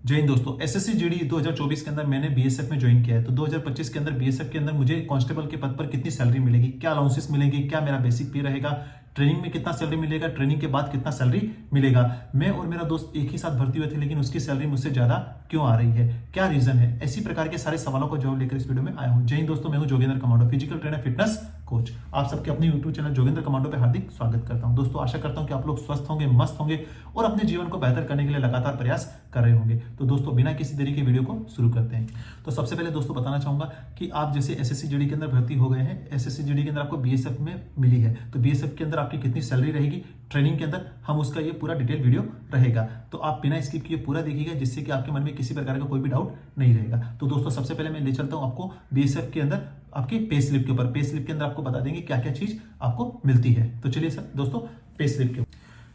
जय हिंद दोस्तों। SSC GD 2024 के अंदर मैंने बीएसएफ में ज्वाइन किया है। तो 2025 के अंदर बीएसएफ के अंदर मुझे कांस्टेबल के पद पर कितनी सैलरी मिलेगी, क्या अलाउंसेस मिलेंगे, क्या मेरा बेसिक पे रहेगा, ट्रेनिंग में कितना सैलरी मिलेगा, ट्रेनिंग के बाद कितना सैलरी मिलेगा। मैं और मेरा दोस्त एक ही साथ भर्ती हुए थे, लेकिन उसकी सैलरी मुझसे ज्यादा क्यों आ रही है, क्या रीजन है। इसी प्रकार के सारे सवालों को जवाब लेकर इस वीडियो में आया हूं। जय हिंद दोस्तों, मैं हूं Jogendra commando, physical trainer, fitness coach. आप सबके अपने यूट्यूब चैनल जोगेंद्र कमांडो पे हार्दिक स्वागत करता हूं। दोस्तों आशा करता हूं कि आप लोग स्वस्थ होंगे, मस्त होंगे और अपने जीवन को बेहतर करने के लिए लगातार प्रयास कर रहे होंगे। तो दोस्तों बिना किसी देरी के वीडियो को शुरू करते हैं। तो सबसे पहले दोस्तों बताना चाहूंगा कि आप जैसे एसएससी जीडी के अंदर भर्ती हो गए हैं, एसएससी जीडी के अंदर आपको बीएसएफ में मिली है, तो बीएसएफ के अंदर आपकी कितनी सैलरी रहेगी ट्रेनिंग के अंदर, हम उसका ये पूरा डिटेल वीडियो रहेगा। तो आप बिना स्किप किए पूरा देखिएगा, जिससे कि आपके मन में किसी प्रकार का कोई भी डाउट नहीं रहेगा। तो दोस्तों सबसे पहले मैं ले चलता हूं आपको बीएसएफ के अंदर आपके पे स्लिप के ऊपर। पे स्लिप के अंदर आपको बता देंगे क्या क्या चीज आपको मिलती है। तो चलिए सर दोस्तों पे स्लिप के।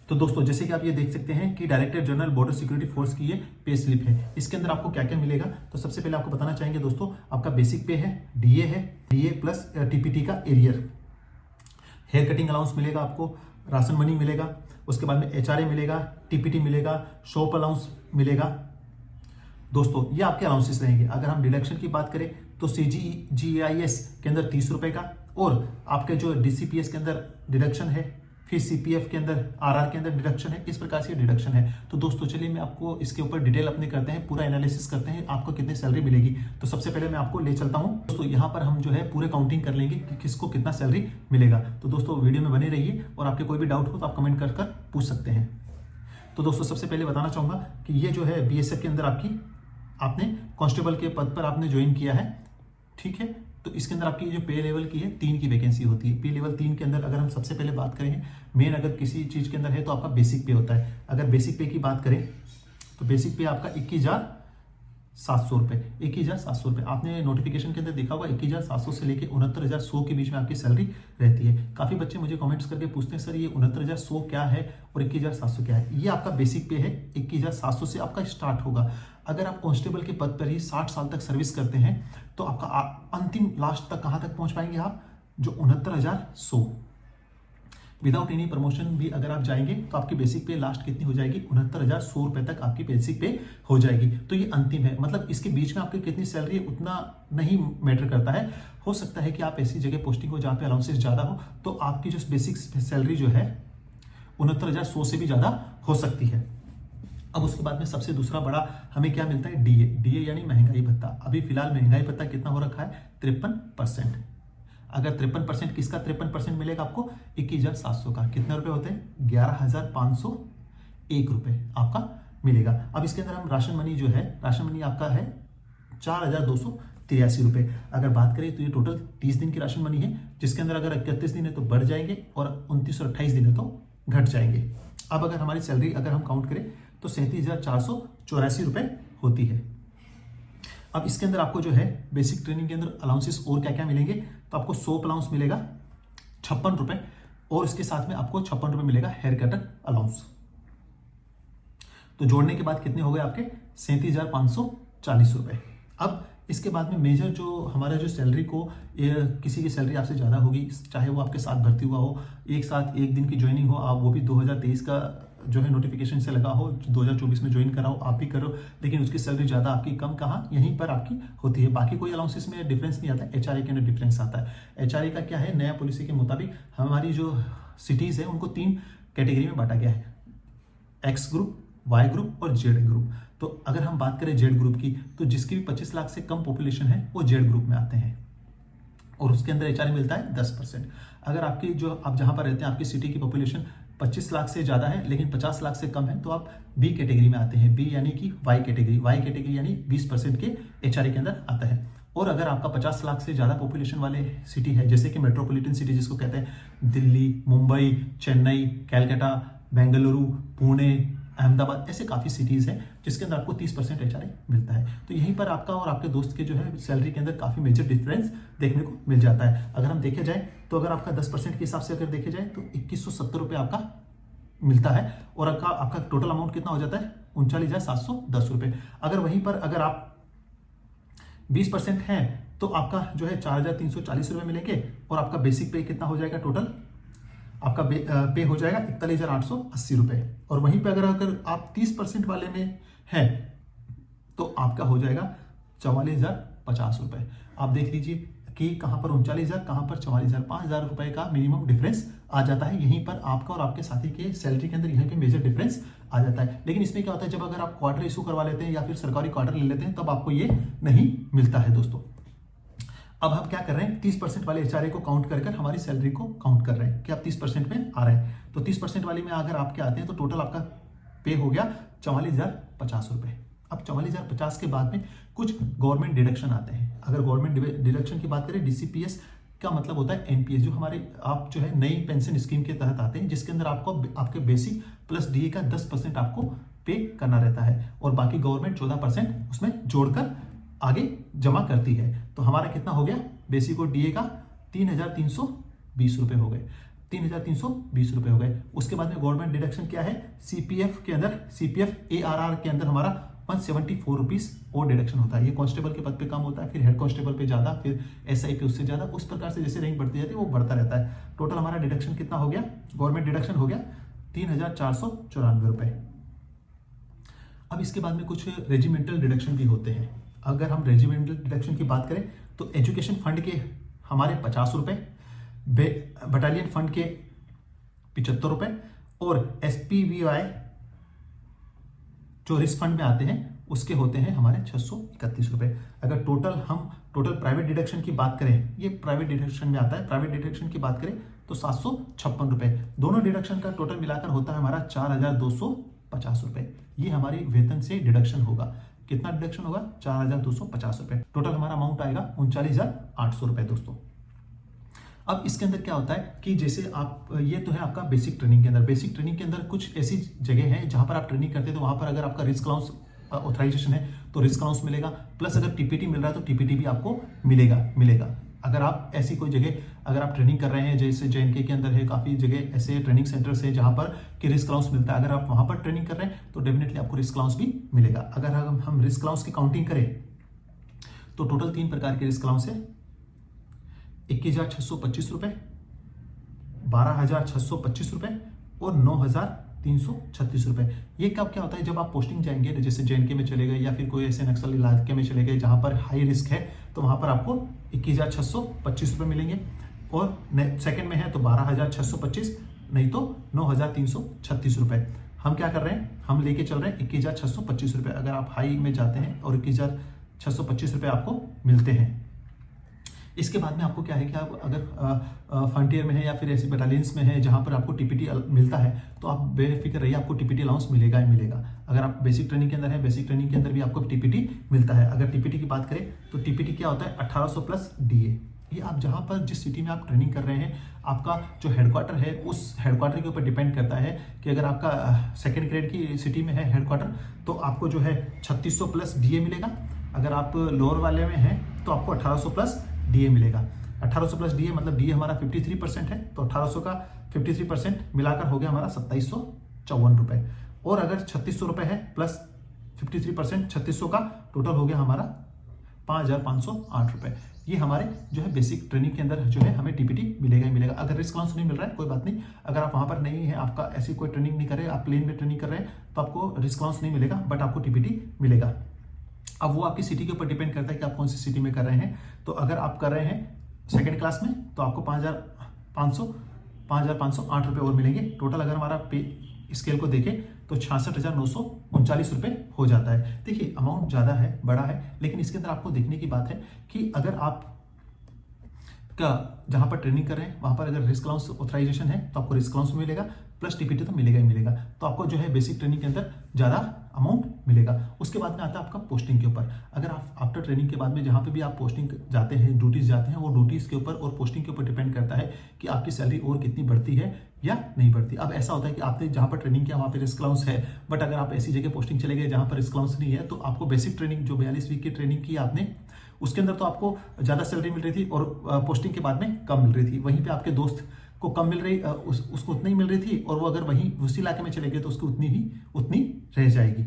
तो दोस्तों जैसे कि आप ये देख सकते हैं कि director general border security force की ये पे स्लिप है। इसके अंदर आपको क्या क्या मिलेगा, तो सबसे पहले आपको बताना चाहेंगे दोस्तों, आपका बेसिक पे है, डीए प्लस टीपीटी का एरियर, हेयर कटिंग अलाउंस मिलेगा आपको, राशन मनी मिलेगा, उसके बाद में एचआरए मिलेगा, टीपीटी मिलेगा, शॉप अलाउंस मिलेगा। दोस्तों ये आपके अलाउंसेस रहेंगे। अगर हम डिडक्शन की बात करें तो सीजीआईएस के अंदर 30 रुपए का, और आपके जो डीसीपीएस के अंदर डिडक्शन है, फिर सीपीएफ के अंदर, आरआर के अंदर डिडक्शन है, इस प्रकार से डिडक्शन है। तो दोस्तों चलिए मैं आपको इसके ऊपर डिटेल अपने करते हैं, पूरा एनालिसिस करते हैं, आपको कितनी सैलरी मिलेगी। तो सबसे पहले मैं आपको ले चलता हूं दोस्तों, यहाँ पर हम जो है पूरे काउंटिंग कर लेंगे कि किसको कितना सैलरी मिलेगा। तो दोस्तों वीडियो में बने रहिए, और आपके कोई भी डाउट हो तो आप कमेंट कर पूछ सकते हैं। तो दोस्तों सबसे पहले बताना चाहूंगा कि ये जो है बीएसएफ के अंदर आपने कांस्टेबल के पद पर आपने ज्वाइन किया है, ठीक है। तो इसके अंदर आपकी जो पे लेवल की है 3 की वैकेंसी होती है। पे लेवल 3 के अंदर अगर हम सबसे पहले बात करें, मेन अगर किसी चीज के अंदर है तो आपका बेसिक पे होता है। अगर बेसिक पे की बात करें तो बेसिक पे आपका 21,700 रुपए, 21,700 रुपए। आपने नोटिफिकेशन के अंदर देखा होगा 21,700 से लेकर 69,100 के बीच में आपकी सैलरी रहती है। काफी बच्चे मुझे कमेंट्स करके पूछते हैं सर ये 69,100 क्या है और 21,700 क्या है। ये आपका बेसिक पे है, 21,700 से आपका स्टार्ट होगा। अगर आप कांस्टेबल के पद पर ही 60 साल तक सर्विस करते हैं तो आपका अंतिम लास्ट तक कहां तक पहुंच पाएंगे आप, जो 69,100। विदाउट एनी प्रमोशन भी अगर आप जाएंगे तो आपकी बेसिक पे लास्ट कितनी हो जाएगी, 69,100 रुपए तक आपकी बेसिक पे हो जाएगी। तो ये अंतिम है, मतलब इसके बीच में आपकी कितनी सैलरी है उतना नहीं मैटर करता है। हो सकता है कि आप ऐसी जगह पोस्टिंग हो जहां पे अलाउंसेस ज्यादा हो, तो आपकी जो बेसिक सैलरी जो है 69,100 से भी ज्यादा हो सकती है। अब उसके बाद में सबसे दूसरा बड़ा हमें क्या मिलता है, डीए यानी महंगाई भत्ता। अभी फिलहाल महंगाई भत्ता कितना हो रखा है, 53%। अगर 53% किसका 53% मिलेगा आपको, 21,700 का। कितने रुपए होते हैं, 11,501 रुपए आपका मिलेगा। अब इसके अंदर हम राशन मनी जो है, राशन मनी आपका है 4,283 रुपए। अगर बात करें तो ये टोटल 30 दिन की राशन मनी है, जिसके अंदर अगर 31 दिन है तो बढ़ जाएंगे और 29 और 28 दिन है तो घट जाएंगे। अब अगर हमारी सैलरी अगर हम काउंट करें तो 37,484 रुपए होती है। अब इसके अंदर आपको जो है बेसिक ट्रेनिंग के अंदर अलाउंसेस और क्या क्या मिलेंगे, तो आपको सोप अलाउंस मिलेगा 56 रुपए, और इसके साथ में आपको 56 रुपए मिलेगा हेयर कटर अलाउंस। तो जोड़ने के बाद कितने हो गए आपके, 37,540 रुपए। अब इसके बाद में मेजर जो हमारा जो सैलरी को, किसी की सैलरी आपसे ज़्यादा होगी, चाहे वो आपके साथ भर्ती हुआ हो, एक साथ एक दिन की ज्वाइनिंग हो, आप वो भी 2023 का जो है नोटिफिकेशन से लगा हो, 2024 में ज्वाइन कराओ, आप भी करो, लेकिन उसकी सैलरी ज़्यादा आपकी कम कहाँ, यहीं पर आपकी होती है। बाकी कोई अलाउंसेस में डिफरेंस नहीं आता, एचआरए के अंदर डिफरेंस आता है। एचआरए का क्या है, नया पॉलिसी के मुताबिक हमारी जो सिटीज़ है उनको 3 कैटेगरी में बांटा गया है, एक्स ग्रुप, वाई ग्रुप और जेड ग्रुप। तो अगर हम बात करें जेड ग्रुप की, तो जिसकी भी 25 लाख से कम पॉपुलेशन है वो जेड ग्रुप में आते हैं, और उसके अंदर एचआरए मिलता है 10%। अगर आपकी जो आप जहां पर रहते हैं आपकी सिटी की पॉपुलेशन 25 लाख से ज्यादा है लेकिन 50 लाख से कम है, तो आप बी कैटेगरी में आते हैं। बी यानी कि वाई कैटेगरी यानी 20% के एचआरए के अंदर आता है। और अगर आपका 50 लाख से ज्यादा पॉपुलेशन वाले सिटी है, जैसे कि मेट्रोपॉलिटन सिटी जिसको कहते हैं, दिल्ली, मुंबई, चेन्नई, कैलकाटा, बेंगलुरु, पुणे, अहमदाबाद, ऐसे काफ़ी सिटीज़ हैं जिसके अंदर आपको 30% एचआरए मिलता है। तो यहीं पर आपका और आपके दोस्त के जो है सैलरी के अंदर काफ़ी मेजर डिफरेंस देखने को मिल जाता है। अगर हम देखे जाए तो अगर आपका 10% के हिसाब से अगर देखे जाए तो 2170 रुपये आपका मिलता है, और आपका टोटल अमाउंट कितना हो जाता है, 39,710 रुपये। अगर वहीं पर अगर आप 20% हैं तो आपका जो है 4,340 रुपये मिलेंगे, और आपका बेसिक पे कितना हो जाएगा, टोटल आपका पे हो जाएगा 41,880 रुपए। और वहीं पे अगर आप 30% वाले में हैं तो आपका हो जाएगा 44,050 रुपए। आप देख लीजिए कि कहाँ पर 39,000, कहाँ पर 44,000, 5,000 रुपए का मिनिमम डिफरेंस आ जाता है। यहीं पर आपका और आपके साथी के सैलरी के अंदर यहीं पे मेजर डिफरेंस आ जाता है। लेकिन इसमें क्या होता है, जब अगर आप क्वार्टर इशू करवा लेते हैं या फिर सरकारी क्वार्टर ले लेते हैं तब आपको ये नहीं मिलता है दोस्तों। अब हम क्या कर रहे हैं, 30% वाले HRA को काउंट कर हमारी सैलरी को काउंट कर रहे हैं कि आप 30% में आ रहे हैं। तो 30% वाली में अगर आपके आते हैं तो टोटल आपका पे हो गया 44,050 रुपए। अब 44,050 के बाद में कुछ गवर्नमेंट डिडक्शन आते हैं। अगर गवर्नमेंट डिडक्शन की बात करें, DCPS का मतलब होता है NPS, जो हमारे आप जो है नई पेंशन स्कीम के तहत आते हैं, जिसके अंदर आपको आपके बेसिक प्लस DA का 10% आपको पे करना रहता है और बाकी गवर्नमेंट 14% उसमें जोड़कर आगे जमा करती है। तो हमारा कितना हो गया, बेसिक और DA का 3,320 रुपए हो गए, 3,320 रुपए हो गए। उसके बाद में गवर्नमेंट डिडक्शन क्या है, CPF के अंदर, CPF ARR के अंदर हमारा 174 रुपीज और डिडक्शन होता है। ये कांस्टेबल के पद पे कम होता है, फिर हेड कांस्टेबल पे ज्यादा, फिर SI पे उससे ज्यादा, उस प्रकार से जैसे रैंक बढ़ती जाती है वो बढ़ता रहता है। टोटल हमारा डिडक्शन कितना हो गया, गवर्नमेंट डिडक्शन हो गया 3,494 रुपए। अब इसके बाद में कुछ रेजिमेंटल डिडक्शन भी होते हैं। अगर हम रेजिमेंटल डिडक्शन की बात करें तो एजुकेशन फंड के हमारे 50 रुपए, बटालियन फंड के 75 रुपए और SPVY जो रिस्क फंड में आते हैं उसके होते हैं हमारे 631 रुपए। अगर टोटल प्राइवेट डिडक्शन की बात करें, ये प्राइवेट डिडक्शन में आता है, प्राइवेट डिडक्शन की बात करें तो 756 रुपए। दोनों डिडक्शन का टोटल मिलाकर होता है हमारा 4,250 रुपए। ये हमारी वेतन से डिडक्शन होगा। कितना डिडक्शन होगा, 4,250 रुपए। टोटल हमारा अमाउंट आएगा 39,800 रुपए दोस्तों। अब इसके अंदर क्या होता है कि जैसे आप, ये तो है आपका बेसिक ट्रेनिंग के अंदर। बेसिक ट्रेनिंग के अंदर कुछ ऐसी जगह है जहां पर आप ट्रेनिंग करते हैं तो वहां पर अगर आपका रिस्क अलाउंस ऑथराइजेशन है तो रिस्क अलाउंस मिलेगा, प्लस अगर TPT मिल रहा है तो TPT भी आपको मिलेगा। अगर आप ऐसी कोई जगह अगर आप ट्रेनिंग कर रहे हैं, जैसे JNK के अंदर है काफ़ी जगह ऐसे ट्रेनिंग सेंटर्स है जहां पर कि रिस्क अलाउंस मिलता है, अगर आप वहां पर ट्रेनिंग कर रहे हैं तो डेफिनेटली आपको रिस्क अलाउंस भी मिलेगा। अगर हम रिस्क अलाउंस की काउंटिंग करें तो टोटल 3 प्रकार के रिस्क अलाउंस है, 21,625 रुपए, 12,625 रुपए और 9,336 रुपए। ये कब क्या होता है, जब आप पोस्टिंग जाएंगे, जैसे JNK में चले गए या फिर कोई ऐसे नक्सल इलाके में चले गए जहां पर हाई रिस्क है, तो वहां पर आपको 21,625 रुपए मिलेंगे। और सेकंड में है तो 12,625, नहीं तो 9,336 रुपए। हम क्या कर रहे हैं, हम लेके चल रहे हैं 21,625 रुपए। अगर आप हाई में जाते हैं और 21,625 रुपए आपको मिलते हैं। इसके बाद में आपको क्या है कि आप अगर फ्रंटियर में है या फिर ऐसी बटालियंस में है जहां पर आपको TPT मिलता है तो आप बेफिक्र रहिए, आपको TPT अलाउंस मिलेगा ही मिलेगा। अगर आप बेसिक ट्रेनिंग के अंदर है, बेसिक ट्रेनिंग के अंदर भी आपको TPT मिलता है। अगर TPT की बात करें तो TPT क्या होता है, 1800 प्लस DA। ये आप जहां पर जिस सिटी में आप ट्रेनिंग कर रहे हैं, आपका जो हेडक्वार्टर है उस हेडक्वार्टर के ऊपर डिपेंड करता है कि अगर आपका सेकेंड ग्रेड की सिटी में है हेडक्वार्टर तो आपको जो है 3600 प्लस DA मिलेगा। अगर आप लोअर वाले में हैं तो आपको 1800 प्लस DA मिलेगा। 1800 प्लस DA मतलब DA हमारा 53% है, तो 1800 का 53% मिलाकर हो गया हमारा 2754 रुपए। और अगर 3600 रुपए है प्लस 53%, 3600 का टोटल हो गया हमारा 5,508 रुपए। ये हमारे जो है बेसिक ट्रेनिंग के अंदर जो है हमें TPT मिलेगा ही मिलेगा। अगर रिस्क अलाउंस नहीं मिल रहा है कोई बात नहीं, अगर आप वहां पर नहीं है, आपका ऐसी कोई ट्रेनिंग नहीं कर रहे, आप प्लेन में ट्रेनिंग कर रहे हैं तो आपको रिस्क अलाउंस नहीं मिलेगा, बट आपको TPT मिलेगा। अब वो आपकी सिटी के ऊपर डिपेंड करता है कि आप कौन सी सिटी में कर रहे हैं। तो अगर आप कर रहे हैं सेकंड क्लास में तो आपको 5,508 रुपए और मिलेंगे। टोटल अगर हमारा पे स्केल को देखें तो 66,939 रुपए हो जाता है। देखिए अमाउंट ज़्यादा है, बड़ा है, लेकिन इसके अंदर आपको देखने की बात है कि अगर आप का जहां पर ट्रेनिंग कर रहे हैं वहां पर अगर रिस्क अलाउंस ऑथराइजेशन है तो आपको रिस्क अलाउंस मिलेगा, प्लस TPT तो मिलेगा ही मिलेगा। तो आपको जो है बेसिक ट्रेनिंग के अंदर ज़्यादा अमाउंट मिलेगा। उसके बाद में आता है आपका पोस्टिंग के ऊपर। अगर आप आफ्टर ट्रेनिंग के बाद में जहाँ पे भी आप पोस्टिंग जाते हैं, ड्यूटीज जाते हैं, वो ड्यूटीज के ऊपर और पोस्टिंग के ऊपर डिपेंड करता है कि आपकी सैलरी और कितनी बढ़ती है या नहीं बढ़ती। अब ऐसा होता है कि आपने जहाँ पर ट्रेनिंग किया वहाँ पे रिस्क अलाउंस है, बट अगर आप ऐसी जगह पोस्टिंग चले गए जहाँ पर रिस्क अलाउंस नहीं है तो आपको बेसिक ट्रेनिंग जो 42 वीक की ट्रेनिंग की आपने, उसके अंदर तो आपको ज़्यादा सैलरी मिल रही थी और पोस्टिंग के बाद में कम मिल रही थी। वहीं पे आपके दोस्त को कम मिल रही, उसको उतनी ही मिल रही थी, और वो अगर वहीं उसी इलाके में चले गए तो उसको उतनी रह जाएगी।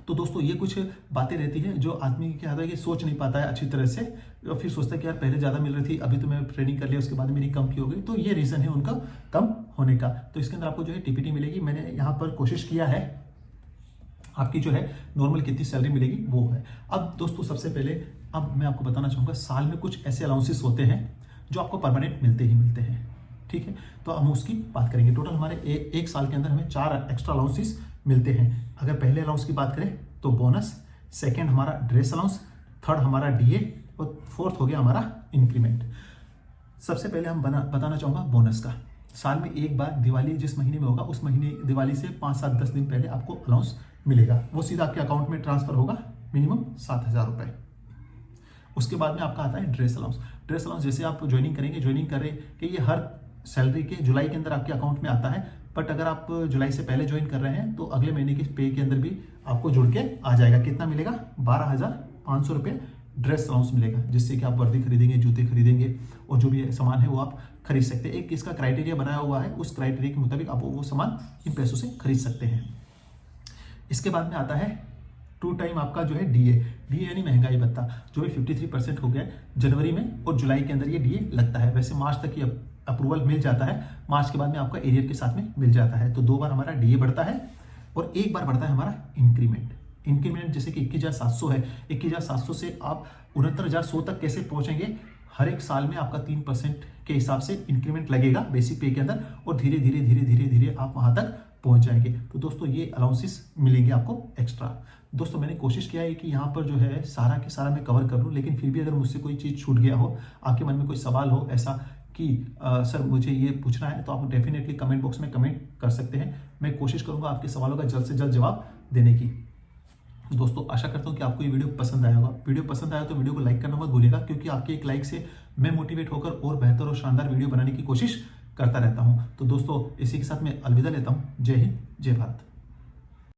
तो दोस्तों ये कुछ बातें रहती हैं जो आदमी क्या होता है कि सोच नहीं पाता है अच्छी तरह से, और फिर सोचता है कि यार पहले ज़्यादा मिल रही थी, अभी तो मैं ट्रेनिंग कर लिया, उसके बाद मेरी कम क्यों हो गई। तो ये रीज़न है उनका कम होने का। तो इसके अंदर आपको जो है TPT मिलेगी। मैंने यहाँ पर कोशिश किया है आपकी जो है नॉर्मल कितनी सैलरी मिलेगी वो है। अब दोस्तों सबसे पहले अब मैं आपको बताना चाहूँगा, साल में कुछ ऐसे अलाउंसेस होते हैं जो आपको परमानेंट मिलते ही मिलते हैं, ठीक है। तो हम उसकी बात करेंगे। टोटल हमारे एक साल के अंदर हमें 4 एक्स्ट्रा अलाउंसेस मिलते हैं। अगर पहले अलाउंस की बात करें तो बोनस, सेकेंड हमारा ड्रेस अलाउंस, थर्ड हमारा डीए और फोर्थ हो गया हमारा इंक्रीमेंट। सबसे पहले हम बताना चाहूँगा बोनस का। साल में एक बार दिवाली जिस महीने में होगा उस महीने दिवाली से 5, 7, 10 दिन पहले आपको अलाउंस मिलेगा। वो सीधा आपके अकाउंट में ट्रांसफर होगा, मिनिमम 7,000 रुपये। उसके बाद में आपका आता है ड्रेस अलाउंस। ड्रेस अलाउंस जैसे आप ज्वाइनिंग करें कि ये हर सैलरी के जुलाई के अंदर आपके अकाउंट में आता है, बट अगर आप जुलाई से पहले ज्वाइन कर रहे हैं तो अगले महीने के पे के अंदर भी आपको जुड़ के आ जाएगा। कितना मिलेगा? 12,500 रुपये ड्रेस अलाउंस मिलेगा, जिससे कि आप वर्दी खरीदेंगे, जूते खरीदेंगे और जो भी सामान है वो आप खरीद सकते हैं। एक इसका क्राइटेरिया बनाया हुआ है, उस क्राइटेरिया के मुताबिक आप वो सामान इन पैसों से खरीद सकते हैं। इसके बाद में आता है 2 टाइम आपका जो है डीए यानी महंगाई भत्ता, जो भी 53% हो गया जनवरी में और जुलाई के अंदर ये डीए लगता है। वैसे मार्च तक ये अप्रूवल मिल जाता है, मार्च के बाद में आपका एरियर के साथ में मिल जाता है। तो 2 बार हमारा डीए बढ़ता है और 1 बार बढ़ता है हमारा इंक्रीमेंट जैसे कि 21,700 है, 21,700 से आप 69,100 तक कैसे पहुंचेंगे? हर एक साल में आपका 3% के हिसाब से इंक्रीमेंट लगेगा बेसिक पे के अंदर और धीरे धीरे आप वहां तक पहुंच जाएंगे। तो दोस्तों ये अलाउंसेस मिलेंगे आपको एक्स्ट्रा। दोस्तों मैंने कोशिश किया है कि यहाँ पर जो है सारा के सारा मैं कवर कर लूँ, लेकिन फिर भी अगर मुझसे कोई चीज़ छूट गया हो, आपके मन में कोई सवाल हो ऐसा कि सर मुझे ये पूछना है, तो आप डेफिनेटली कमेंट बॉक्स में कमेंट कर सकते हैं। मैं कोशिश करूँगा आपके सवालों का जल्द से जल्द जवाब देने की। दोस्तों आशा करता हूँ कि आपको ये वीडियो पसंद आया होगा। वीडियो पसंद आया तो वीडियो को लाइक करना मत भूलिएगा, क्योंकि आपके एक लाइक से मैं मोटिवेट होकर और बेहतर और शानदार वीडियो बनाने की कोशिश करता रहता हूँ। तो दोस्तों इसी के साथ मैं अलविदा लेता हूँ। जय हिंद, जय भारत।